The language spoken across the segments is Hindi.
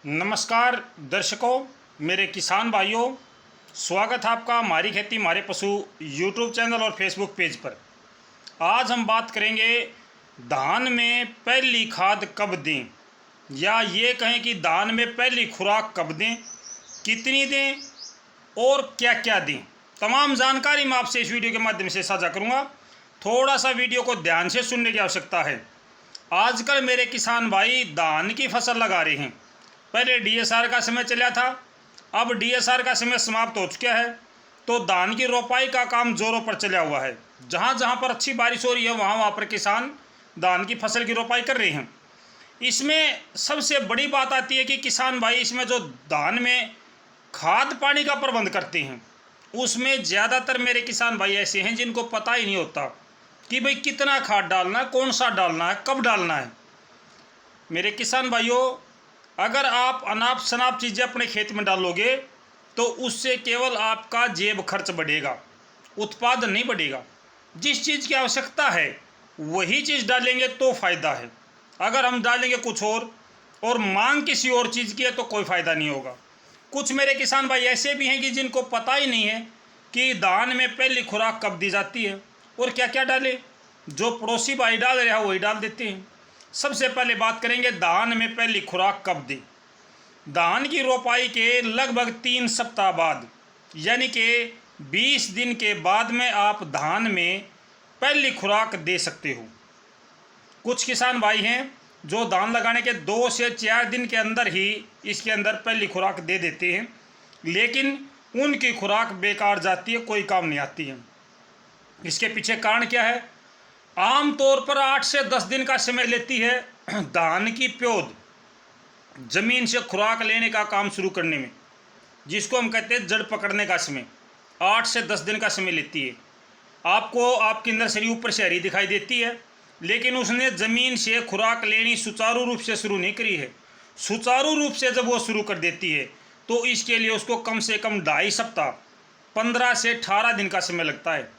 नमस्कार दर्शकों, मेरे किसान भाइयों, स्वागत है आपका हमारी खेती हमारे पशु यूट्यूब चैनल और फेसबुक पेज पर। आज हम बात करेंगे धान में पहली खाद कब दें, या ये कहें कि धान में पहली खुराक कब दें, कितनी दें और क्या क्या दें। तमाम जानकारी मैं आपसे इस वीडियो के माध्यम से साझा करूँगा। थोड़ा सा वीडियो को ध्यान से सुनने की आवश्यकता है। आजकल मेरे किसान भाई धान की फसल लगा रहे हैं। पहले डीएसआर का समय चला था, अब डीएसआर का समय समाप्त हो चुका है, तो धान की रोपाई का काम जोरों पर चला हुआ है। जहाँ जहाँ पर अच्छी बारिश हो रही है वहाँ पर किसान धान की फसल की रोपाई कर रहे हैं। इसमें सबसे बड़ी बात आती है कि किसान भाई इसमें जो धान में खाद पानी का प्रबंध करते हैं, उसमें ज़्यादातर मेरे किसान भाई ऐसे हैं जिनको पता ही नहीं होता कि भाई कितना खाद डालना है, कौन सा डालना है, कब डालना है। मेरे किसान भाइयों, अगर आप अनाप शनाप चीज़ें अपने खेत में डालोगे तो उससे केवल आपका जेब खर्च बढ़ेगा, उत्पादन नहीं बढ़ेगा। जिस चीज़ की आवश्यकता है वही चीज़ डालेंगे तो फ़ायदा है। अगर हम डालेंगे कुछ और मांग किसी और चीज़ की है तो कोई फ़ायदा नहीं होगा। कुछ मेरे किसान भाई ऐसे भी हैं कि जिनको पता ही नहीं है कि धान में पहली खुराक कब दी जाती है और क्या क्या डाले। जो पड़ोसी भाई डाल रहे हैं वही डाल देते हैं। सबसे पहले बात करेंगे धान में पहली खुराक कब दें। धान की रोपाई के लगभग 3 सप्ताह बाद, यानी कि 20 दिन के बाद में आप धान में पहली खुराक दे सकते हो। कुछ किसान भाई हैं जो धान लगाने के 2 से 4 दिन के अंदर ही इसके अंदर पहली खुराक दे देते हैं, लेकिन उनकी खुराक बेकार जाती है, कोई काम नहीं आती है। इसके पीछे कारण क्या है? आम तौर पर 8 से 10 दिन का समय लेती है धान की प्योद जमीन से खुराक लेने का काम शुरू करने में, जिसको हम कहते हैं जड़ पकड़ने का समय। 8 से 10 दिन का समय लेती है। आपको आपकी नर्सरी ऊपर से हरी दिखाई देती है, लेकिन उसने ज़मीन से खुराक लेनी सुचारू रूप से शुरू नहीं करी है। सुचारू रूप से जब वो शुरू कर देती है तो इसके लिए उसको कम से कम 2.5 सप्ताह 15 से 18 दिन का समय लगता है।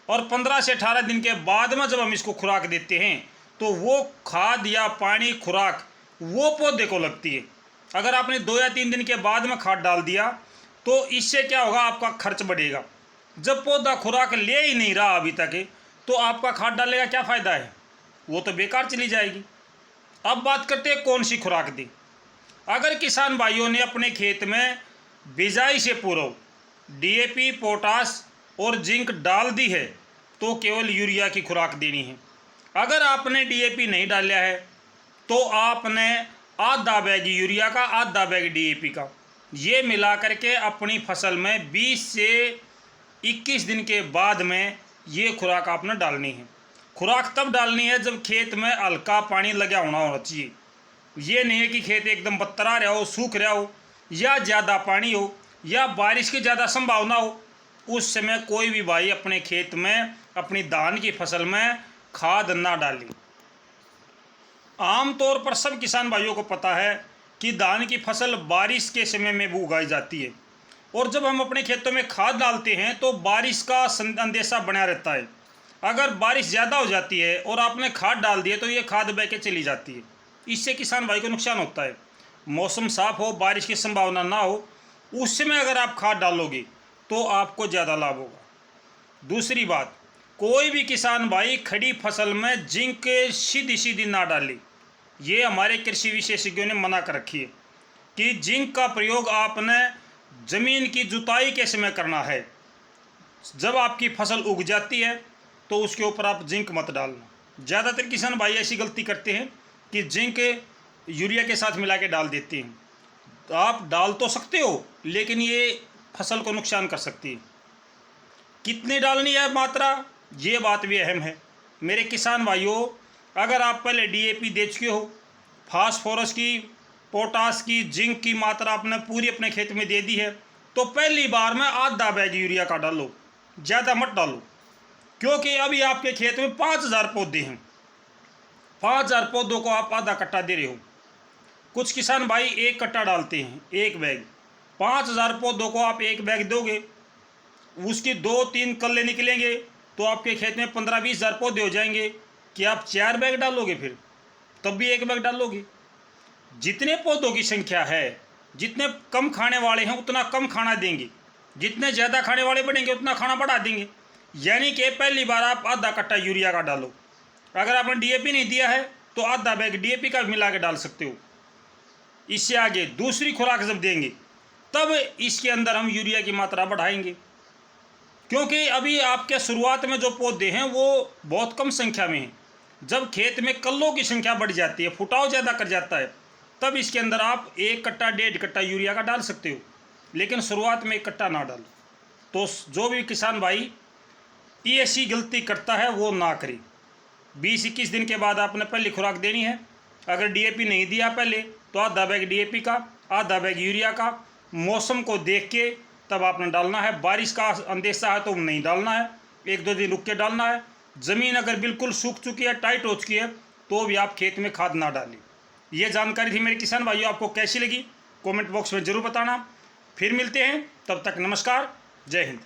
और 15 से 18 दिन के बाद में जब हम इसको खुराक देते हैं तो वो खाद या पानी खुराक वो पौधे को लगती है। अगर आपने 2 या 3 दिन के बाद में खाद डाल दिया तो इससे क्या होगा? आपका खर्च बढ़ेगा। जब पौधा खुराक ले ही नहीं रहा अभी तक तो आपका खाद डालने का क्या फ़ायदा है? वो तो बेकार चली जाएगी। अब बात करते हैं कौन सी खुराक दी। अगर किसान भाइयों ने अपने खेत में बिजाई से पूर्व डीएपी, पोटास और जिंक डाल दी है तो केवल यूरिया की खुराक देनी है। अगर आपने डीएपी नहीं डाला है तो आपने आधा बैग यूरिया का, आधा बैग डीएपी का, ये मिला करके अपनी फसल में 20 से 21 दिन के बाद में ये खुराक आपने डालनी है। खुराक तब डालनी है जब खेत में हल्का पानी लगा होना चाहिए। ये नहीं है कि खेत एकदम बत्तरा रहा हो, सूख रहा हो, या ज़्यादा पानी हो, या बारिश की ज़्यादा संभावना हो। उस समय कोई भी भाई अपने खेत में अपनी धान की फसल में खाद ना डाले। आम तौर पर सब किसान भाइयों को पता है कि धान की फसल बारिश के समय में भी उगाई जाती है, और जब हम अपने खेतों में खाद डालते हैं तो बारिश का अंदेशा बना रहता है। अगर बारिश ज़्यादा हो जाती है और आपने खाद डाल दी है तो ये खाद बह के चली जाती है। इससे किसान भाई को नुकसान होता है। मौसम साफ हो, बारिश की संभावना ना हो, उस समय अगर आप खाद डालोगे तो आपको ज़्यादा लाभ होगा। दूसरी बात, कोई भी किसान भाई खड़ी फसल में जिंक सीधी सीधी ना डाले। ये हमारे कृषि विशेषज्ञों ने मना कर रखी है कि जिंक का प्रयोग आपने ज़मीन की जुताई के समय करना है। जब आपकी फसल उग जाती है तो उसके ऊपर आप जिंक मत डालना। ज़्यादातर किसान भाई ऐसी गलती करते हैं कि जिंक यूरिया के साथ मिला के डाल देते हैं। तो आप डाल तो सकते हो, लेकिन ये फसल को नुकसान कर सकती है। कितनी डालनी है मात्रा, ये बात भी अहम है। मेरे किसान भाइयों, अगर आप पहले डीएपी दे चुके हो, फास्फोरस की, पोटास की, जिंक की मात्रा आपने पूरी अपने खेत में दे दी है, तो पहली बार में आधा बैग यूरिया का डालो, ज़्यादा मत डालो। क्योंकि अभी आपके खेत में 5000 पौधे हैं। 5000 पौधों को आप आधा कट्टा दे रहे हो। कुछ किसान भाई 1 कट्टा डालते हैं, 1 बैग। 5000 पौधों को आप 1 बैग दोगे, उसकी 2-3 कल्ले निकलेंगे तो आपके खेत में 15-20 हज़ार पौधे हो जाएंगे। कि आप 4 बैग डालोगे, फिर तब भी 1 बैग डालोगे। जितने पौधों की संख्या है, जितने कम खाने वाले हैं उतना कम खाना देंगे, जितने ज़्यादा खाने वाले बढ़ेंगे उतना खाना बढ़ा देंगे। यानी कि पहली बार आप आधा कट्टा यूरिया का डालो, अगर आपने डीएपी नहीं दिया है तो आधा बैग डीएपी का मिला के डाल सकते हो। इससे आगे दूसरी खुराक जब देंगे तब इसके अंदर हम यूरिया की मात्रा बढ़ाएंगे, क्योंकि अभी आपके शुरुआत में जो पौधे हैं वो बहुत कम संख्या में हैं। जब खेत में कल्लों की संख्या बढ़ जाती है, फुटाव ज़्यादा कर जाता है, तब इसके अंदर आप 1 कट्टा 1.5 कट्टा यूरिया का डाल सकते हो, लेकिन शुरुआत में 1 कट्टा ना डालो। तो जो भी किसान भाई ये ऐसी गलती करता है वो ना करे। 20-21 दिन के बाद आपने पहली खुराक देनी है। अगर डीएपी नहीं दिया पहले तो आधा बैग डीएपी का, आधा बैग यूरिया का, मौसम को देख के तब आपने डालना है। बारिश का अंदेशा है तो नहीं डालना है, 1-2 दिन रुक के डालना है। ज़मीन अगर बिल्कुल सूख चुकी है, टाइट हो चुकी है, तो भी आप खेत में खाद ना डालें। ये जानकारी थी मेरे किसान भाइयों, आपको कैसी लगी कमेंट बॉक्स में ज़रूर बताना। फिर मिलते हैं, तब तक नमस्कार, जय हिंद।